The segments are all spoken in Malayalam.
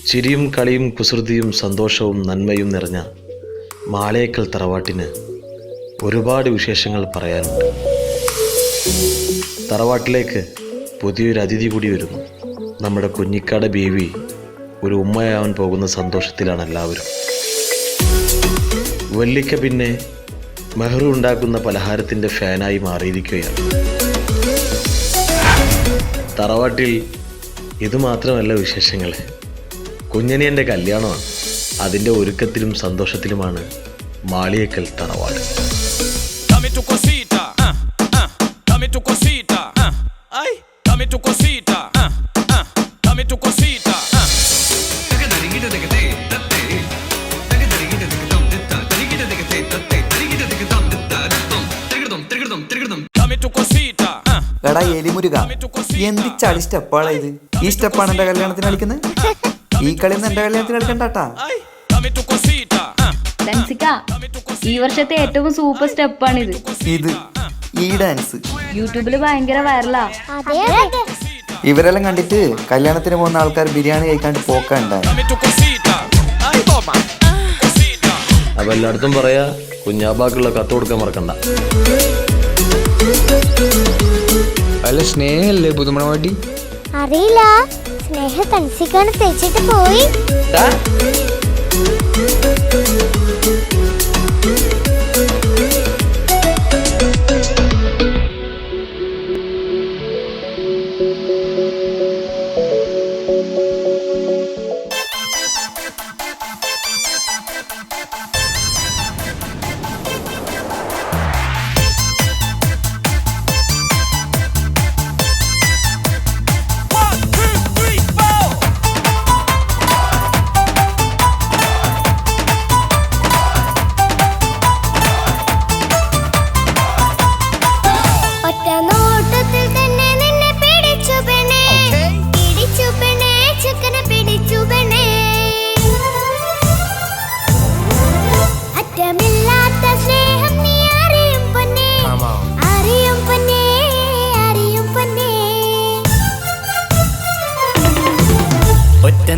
ചിരിയും കളിയും കുസൃതിയും സന്തോഷവും നന്മയും നിറഞ്ഞ മാളേക്കൽ തറവാട്ടിന് ഒരുപാട് വിശേഷങ്ങൾ പറയാനുണ്ട്. തറവാട്ടിലേക്ക് പുതിയൊരു അതിഥി കൂടി വരുന്നു. നമ്മുടെ കുഞ്ഞിക്കാട് ബേബി ഒരു ഉമ്മയാവാൻ പോകുന്ന സന്തോഷത്തിലാണ് എല്ലാവരും. വല്ലിക്ക പിന്നെ മെഹ്റു ഉണ്ടാക്കുന്ന പലഹാരത്തിൻ്റെ ഫാനായി മാറിയിരിക്കുകയാണ്. തറവാട്ടിൽ ഇതുമാത്രമല്ല വിശേഷങ്ങൾ. കുഞ്ഞനിയൻ്റെ കല്യാണമാണ്. അതിൻ്റെ ഒരുക്കത്തിലും സന്തോഷത്തിലുമാണ് മാളിയേക്കൽ തറവാട്. എടാ എലിമുരുക, എന്ത് ചളി സ്റ്റെപ്പാണ് ഇത്? ഈ സ്റ്റെപ്പാണ് എന്റെ കല്യാണത്തിന് കളിക്കുന്നത്? ഈ കളിയൊന്നും എന്റെ കല്യാണത്തിന് കളിക്കണ്ടാട്ടാ. ഈ വർഷത്തെ ഏറ്റവും സൂപ്പർ സ്റ്റെപ്പാണിത്. ഇത് ഈ ഡാൻസ് യൂട്യൂബില് ഭയങ്കര വൈറലാ. ഇവരെല്ലാം കണ്ടിട്ട് കല്യാണത്തിന് പോകുന്ന ആൾക്കാർ ബിരിയാണി കഴിക്കാണ്ട് പോക്കണ്ടായി. അപ്പൊ എല്ലായിടത്തും പറയാ, കുഞ്ഞാബാക്കുള്ള കത്ത് കൊടുക്കാൻ മറക്കണ്ട. അല്ല, സ്നേഹല്ലേ പുതുമണവാട്ടി? അറിയില്ല, സ്നേഹ തൻസിക്കാണ് തേച്ചിട്ട് പോയി.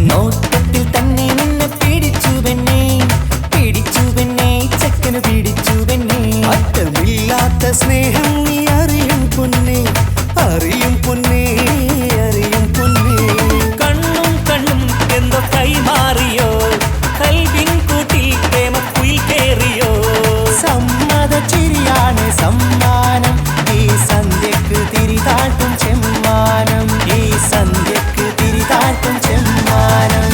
നോട്ടത്തിൽ തന്നെ നിന്നെ പിടിച്ചു പെണ്ണേ, പിടിച്ചു പെണ്ണേ, ചക്കന് പിടിച്ചു പെണ്ണേ. അറ്റമില്ലാത്ത സ്നേഹം നീ അറിയും പൊന്നേ, അറിയും പൊന്നേ, അറിയും പൊന്നേ. കണ്ണും കണ്ണും എന്തോ കൈമാറിയോ, കൽവിൻ കൂട്ടിൽ പ്രേമക്കുയിൽ കേറിയോ. സമ്മത ചിരിയാണ് സമ്മാനം, ഈ സന്ധ്യക്ക് തിരിതാട്ടും ചെമ്മാനം, ഈ സന്ധ്യക്ക് തിരിതാട്ടും ചെമ്മാനം.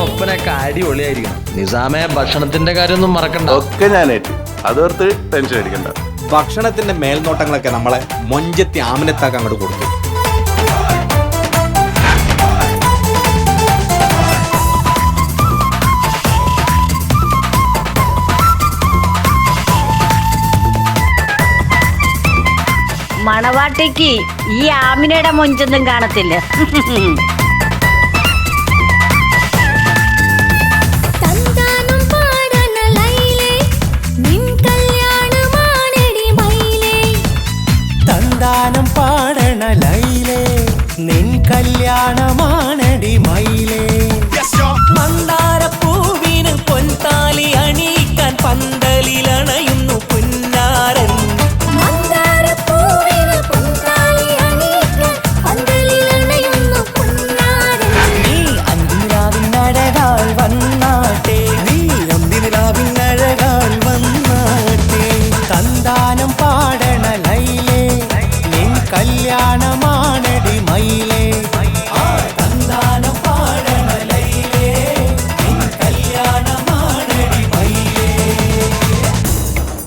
ഒപ്പനൊക്കെ അടിപൊളിയായിരിക്കണം. നിസാമെ, ഭക്ഷണത്തിന്റെ കാര്യമൊന്നും മറക്കണ്ട. ഒക്കെ ഞാനേറ്റ്, അതോർത്ത് ടെൻഷൻ അടിക്കണ്ട. ഭക്ഷണത്തിന്റെ മേൽനോട്ടങ്ങളൊക്കെ നമ്മളെ മൊഞ്ചത്തി ആമിനത്താക്ക് അങ്ങോട്ട് കൊടുത്തു. മണവാട്ടിക്ക് ഈ ആമിനയുടെ മൊഞ്ചൊന്നും കാണത്തില്ല. തന്താനം പാടണ ലൈലേ, നിൻ കല്യാണമാണടി മയിലേ. മന്ദാരപ്പൂവിന് പൊൻതാലി അണിയിക്കാൻ പന്തലിലണയുന്നു പുന്നാരൻ. നീ അന്തിനിലാവിനഴകാൽ വന്നാട്ടെ, നീ അന്തിനിലാവിനഴകാൽ വന്നാട്ടെ. തന്താനം പാടണ ലൈലേ, നിൻ കല്യാണമാണടി മയിലേ. തന്താനം പാടണ ലൈലേ, നിൻ കല്യാണമാണടി മയിലേ.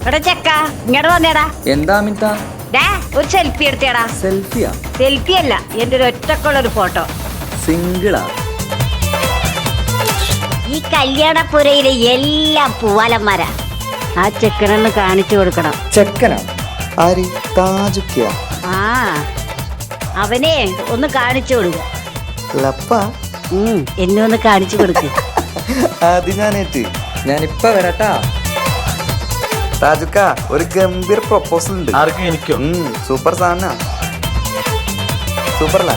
എടാ ചെക്ക, ഇങ്ങോട്ട് വന്നേടാ. എന്താ അമിത? ഒരു സെൽഫി എടുത്തേടാ. സെൽഫിയാ? സെൽഫി അല്ല, എന്റെ ഒരു ഒറ്റക്കുള്ളൊരു ഫോട്ടോ. സിംഗിളാ? ഈ കല്യാണപ്പുരയിലെ എല്ലാം പൂവാലന്മാരാ. ആ ചെക്കനൊന്ന് കാണിച്ചു കൊടുക്കണം. ചെക്കനാ? ആര്? താജുക്കിയ? ആ അവനെ ഒന്ന് കാണിച്ചു കൊടുക്കുക. ലപ്പ എന്നെ ഒന്ന് കാണിച്ചു കൊടുക്കുക. അത് ഞാനേറ്റ്. ഞാനിപ്പ വരാട്ടാ. താജുക്ക ഒരു ഗംഭീർ പ്രൊപ്പോസൽ ഉണ്ട്. ആർക്കും എനിക്കോ? സൂപ്പർ സാധന. സൂപ്പറല്ല?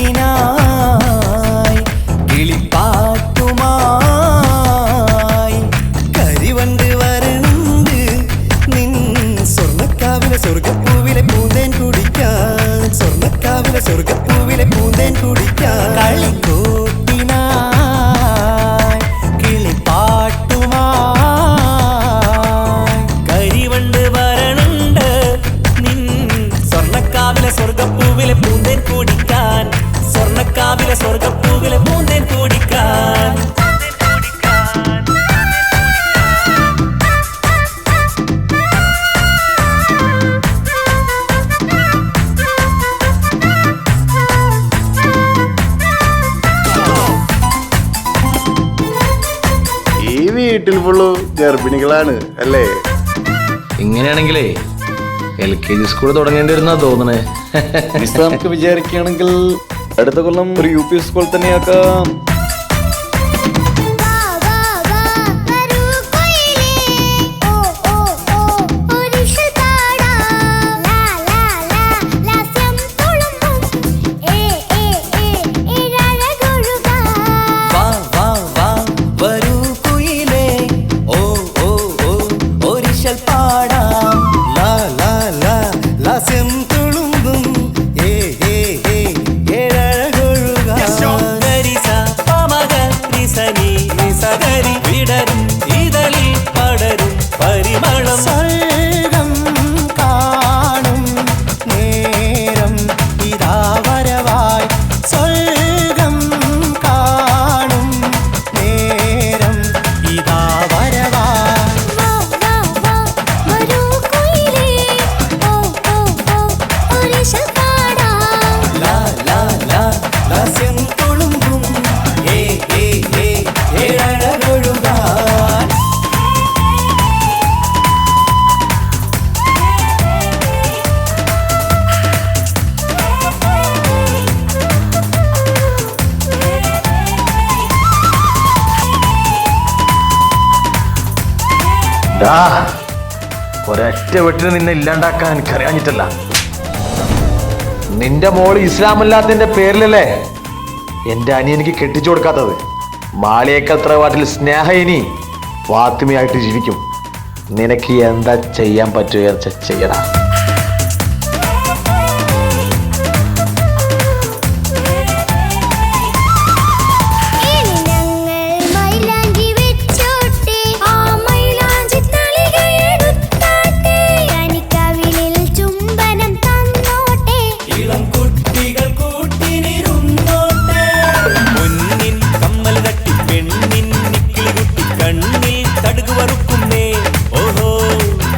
കളിക്കൂത്തിനായി കിളിപ്പാട്ടുമായി കരിവണ്ട് വരണ്ട് നിൻ സ്വർണ്ണക്കാവിലെ സ്വർഗപ്പൂവിലെ പൂന്തേൻ കുടിക്കാൻ, സ്വർണ്ണക്കാവിലെ സ്വർഗപ്പൂവിലെ പൂന്തേൻ കുടിക്കാൻ. കളിക്കൂത്തിനായി കിളിപ്പാട്ടുമായി കരിവണ്ട് വരണ്ട് നിൻ സ്വർണ്ണക്കാവിലെ സ്വർഗപ്പൂവിലെ പൂന്തേൻ കുടിക്കാൻ, സ്വർണ്ണക്കാവിലെ സ്വർഗപ്പൂവിലെ പൂന്തേൻ കുടിക്കാൻ. ഈ വീട്ടിൽ ഫുള്ള് ഗർഭിണികളാണ് അല്ലേ? ഇങ്ങനെയാണെങ്കിലേ LKG സ്കൂൾ തുടങ്ങേണ്ടി വരുന്നാ തോന്നണേ. നമുക്ക് വിചാരിക്കുകയാണെങ്കിൽ അടുത്ത കൊല്ലം ഒരു UP സ്കൂൾ തന്നെയാക്കാം. വാ വാ വാ വരൂ കുയിലേ ഓ ഓ ഓ ഒരിഷൽ പാടാം ലാ ലാ ലാ ലാസ്യം തുളുമ്പും ഏ ഏ ഏ ഇഴഴകൊഴുകാം. വാ വാ വാ വരൂ കുയിലേ ഓ ഓ ഓ ഒരിശൽ പാടാം ലാ ലാ ലാ ലാസ്യം തുളുമ്പും ഏ ഏ ഏ ഏഴഴകൊഴുകാം. ഗരിസ പമഗ റിസനി റിസഗരി വിടരും ഇതളിൽ പടരും പരിമളം. സ്വർഗം കാണും നേരം ഇതാ വരവായി, സ്വർഗം കാണും നേരം ഇതാ വരവായി. വാ വാ വാ വരൂ കുയിലേ ഓ ഓ ഓ ഒരിഷൽ പാടാം. ലാ ലാ ലാ ലാസ്യം തുളുമ്പും ഏ ഏ ഏ ഏഴഴകൊഴുകാൻ. ഒരൊറ്റ വെട്ടിന് നിന്നെ ഇല്ലാണ്ടാക്കാൻ എനിക്കറിയാഞ്ഞിട്ടല്ല. നിന്റെ മോള് ഇസ്ലാമല്ലാത്തതിന്റെ പേരിലല്ലേ എന്റെ അനിയനിക്ക് കെട്ടിച്ചു കൊടുക്കാത്തത്. മാളിയേക്കൽ തറവാട്ടിൽ സ്നേഹയിനി ഫാത്തിമയായിട്ട് ജീവിക്കും. നിനക്ക് എന്താ ചെയ്യാൻ പറ്റുക ചെയ്യടാ. ഇനി ഞങ്ങൾ മൈലാഞ്ചി വെച്ചോട്ടെ ആ മൈലാഞ്ചി തളിക എടുത്താട്ടെ കനിക്കവിളിൽ ചുംബനം തന്നോട്ടെ ഇളം കുട്ടികൾ കൂട്ടിനിരുന്നോട്ടെ പൊന്നിൻ കമ്മൽ തട്ടി പെണ്ണിൻ നിക്കിളി കുട്ടി കണ്ണിൽ തടുകു വറുക്കുന്നേ ഓഹോ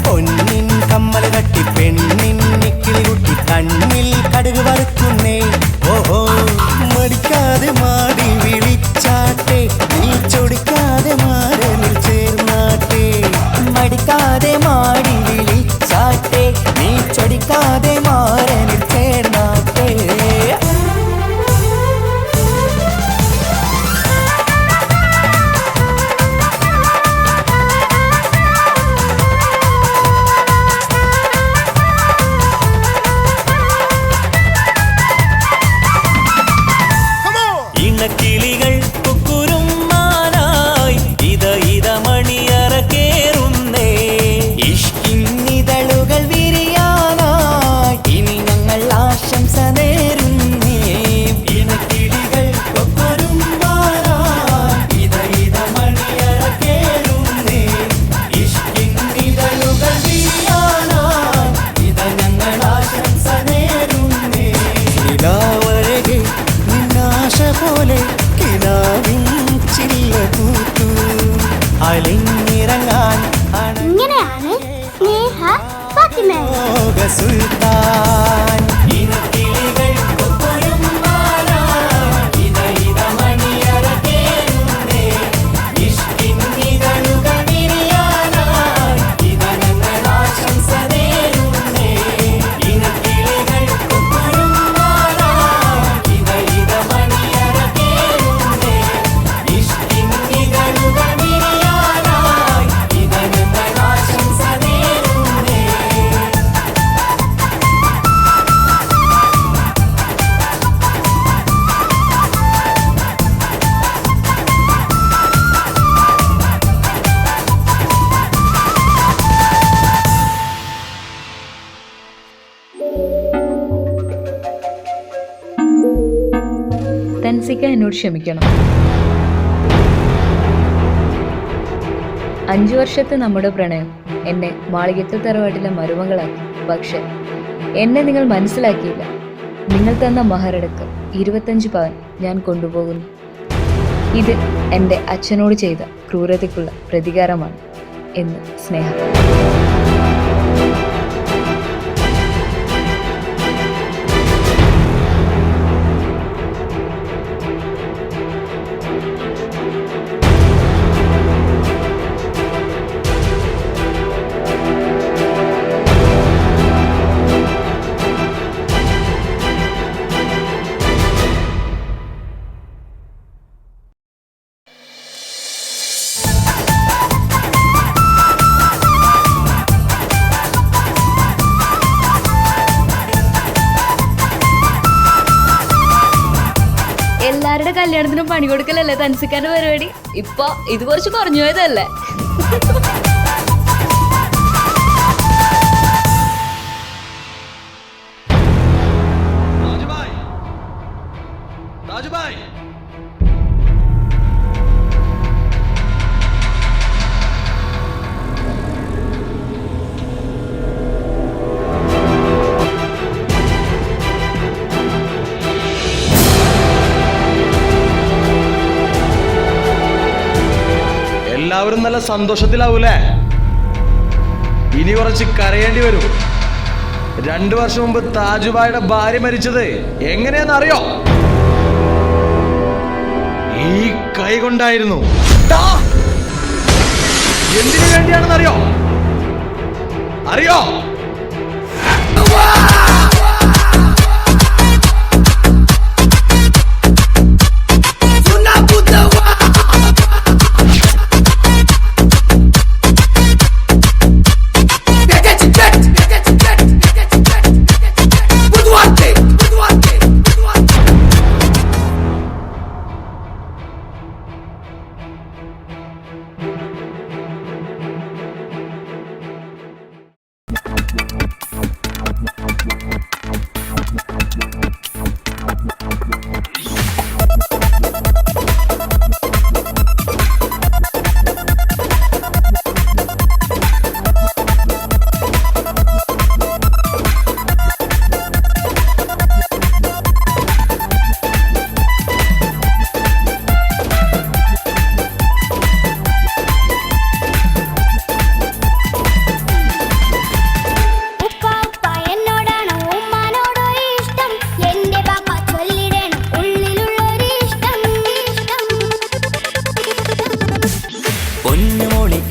പൊന്നിൻ കമ്മൽ തട്ടി തൻസിക എന്നോട് ക്ഷമിക്കണം. 5 വർഷത്തെ നമ്മുടെ പ്രണയം എന്നെ മാളികക്കൽ തറവാട്ടിലെ മരുമകളാക്കി. പക്ഷെ എന്നെ നിങ്ങൾ മനസ്സിലാക്കിയില്ല. നിങ്ങൾ തന്ന മഹരടക്കം 25 പവൻ ഞാൻ കൊണ്ടുപോകുന്നു. ഇത് എൻ്റെ അച്ഛനോട് ചെയ്ത ക്രൂരതയ്ക്കുള്ള പ്രതികാരമാണ് എന്ന് സ്നേഹ. എല്ലാവരുടെ കല്യാണത്തിനും പണി കൊടുക്കലല്ലേ തൻസിക്കാന്റെ പരിപാടി. ഇപ്പൊ ഇത് കുറച്ച് കുറഞ്ഞു പോയതല്ലേ? എല്ലാവരും നല്ല സന്തോഷത്തിലാവൂലേ? ഇനി കുറച്ച് കരയേണ്ടി വരും. 2 വർഷം മുമ്പ് താജുബായുടെ ഭാര്യ മരിച്ചത് എങ്ങനെയാന്ന് അറിയോ? ഈ കൈ കൊണ്ടായിരുന്നു. എന്തിനു വേണ്ടിയാണെന്ന് അറിയോ? അറിയോ?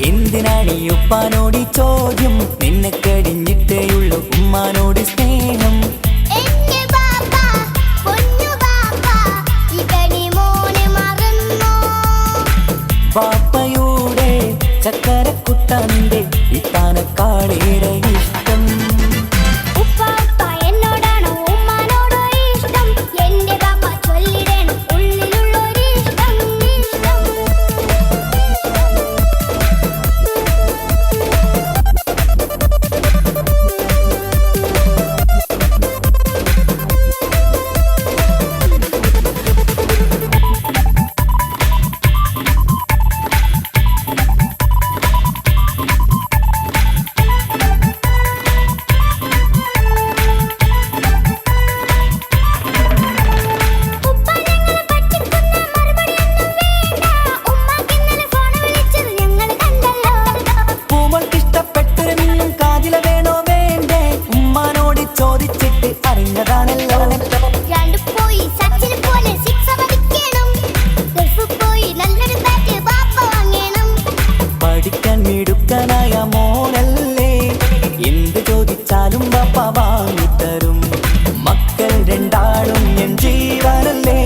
എന്തിനാണീ ഉപ്പാനോട് ചോദ്യം? നിന്നെ കഴിഞ്ഞിട്ടേയുള്ളൂ ഉമ്മാനോട് സ്നേഹം. ബാപ്പയുടെ ചക്കരക്കുട്ടന്റെ ഇത്താനക്കാളേറെ ഇഷ്ടം. പഠിക്കാൻ മിടുക്കനായ മോനല്ലേ, എന്ത് ചോദിച്ചാലും ബാപ്പ വാങ്ങിത്തരും. മക്കൾ 2 എൻ ജീവനല്ലേ,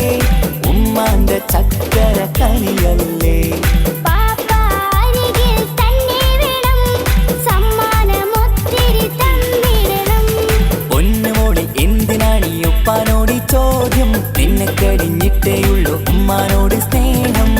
ഉമ്മാന്റെ ചക്കര കനിയല്ലേ. പൊന്നുമോളി എന്തിനാണീ ഉപ്പാനോട് ചോദ്യം? നിന്നെ കഴിഞ്ഞിട്ടേയുള്ളൂ ഉമ്മാനോട് സ്നേഹം.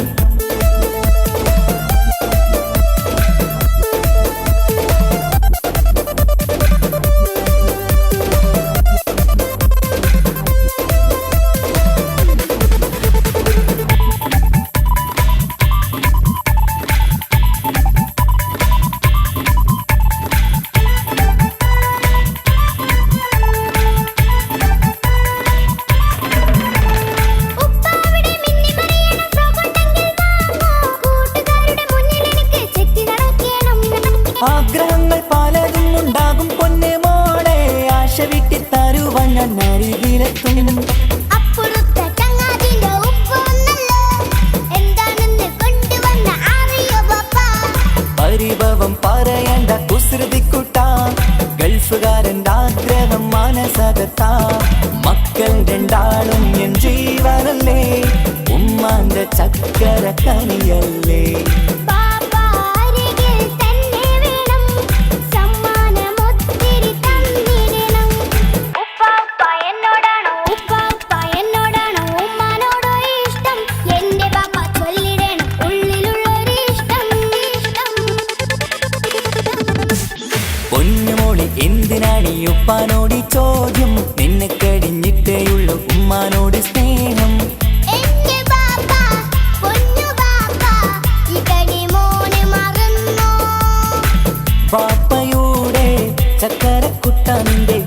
ചേർത്തും അപ്പുറത്തെ ചങ്ങാതിന്റെ ഉപ്പ് വന്നല്ലോ, എന്താണെന്ന് കൊണ്ടുവന്ന അറിയോ പാപ്പാ? പരിഭവം പറയണ്ട കുസൃതിക്കുട്ട, ഗൾഫുകാരൻ്റെ ആഗ്രഹം മനസ്സകത്ത. മക്കൾ രണ്ടാളും എൻ ജീവനല്ലേ, ഉമ്മാന്റെ ചക്കര കനിയല്ലേ. പാപ്പാ അരികിൽ തന്നെ വേണം, സമ്മാനമൊത്തിരി തന്നിടണം. ഉപ്പാപ്പ എന്നോടാണോ ഉമ്മാനോടോ ഇഷ്ടം? എന്റെ പാപ്പ ചൊല്ലിടണം ഉള്ളിലുള്ളൊരിഷ്ടം. പൊന്നുമോളി എന്തിനാണ് ഈ ഉപ്പാനോട് ചോദ്യം? നിന്നെ കഴിഞ്ഞിട്ടേയുള്ളൂ ഉമ്മാനോട് സ്നേഹം. എന്റെ പാപ്പ പൊന്നു പാപ്പ, ഈ കടി മോനെ മറന്നോ? പാപ്പയുടെ ചക്കരക്കുട്ട നിന്റെ